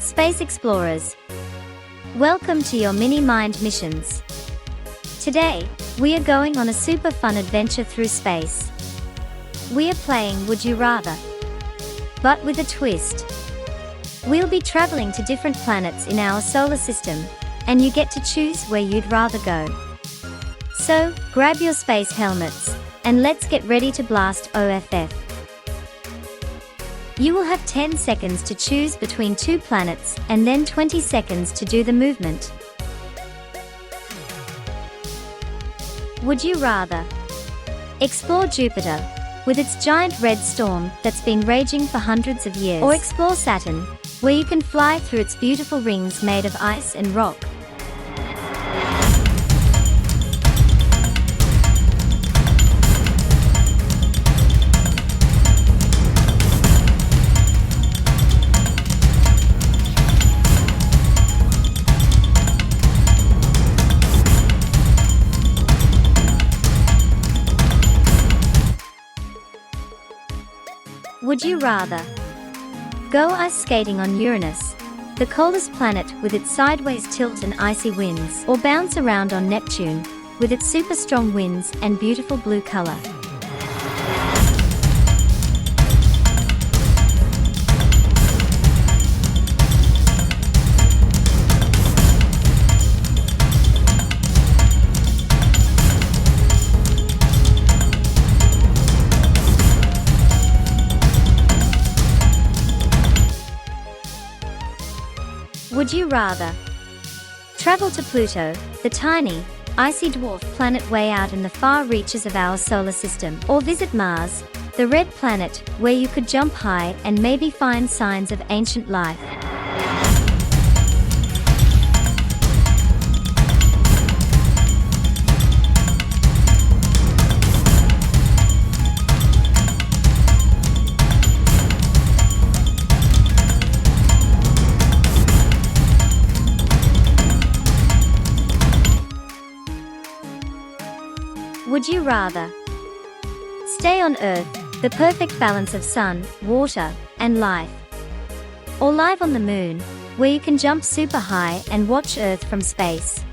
Space Explorers. Welcome to your mini-mind missions. Today, we are going on a super fun adventure through space. We are playing Would You Rather, but with a twist. We'll be traveling to different planets in our solar system, and you get to choose where you'd rather go. So, grab your space helmets, and let's get ready to blast OFF. You will have 10 seconds to choose between two planets, and then 20 seconds to do the movement. Would you rather explore Jupiter, with its giant red storm that's been raging for hundreds of years, or explore Saturn, where you can fly through its beautiful rings made of ice and rock? Would you rather go ice skating on Uranus, the coldest planet with its sideways tilt and icy winds, or bounce around on Neptune, with its super strong winds and beautiful blue color? Would you rather travel to Pluto, the tiny, icy dwarf planet way out in the far reaches of our solar system, or visit Mars, the red planet, where you could jump high and maybe find signs of ancient life? Would you rather stay on Earth, the perfect balance of sun, water, and life, or live on the moon, where you can jump super high and watch Earth from space?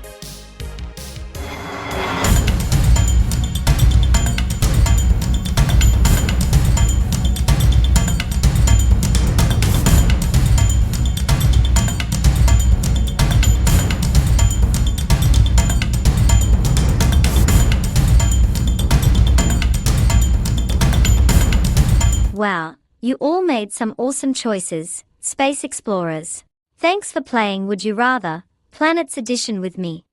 Wow, you all made some awesome choices, Space Explorers. Thanks for playing Would You Rather, Planets Edition with me.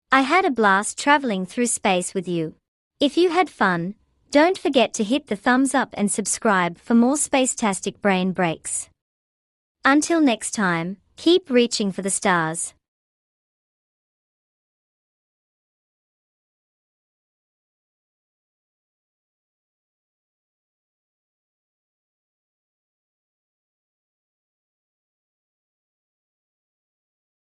I had a blast traveling through space with you. If you had fun, don't forget to hit the thumbs up and subscribe for more space-tastic brain breaks. Until next time, keep reaching for the stars.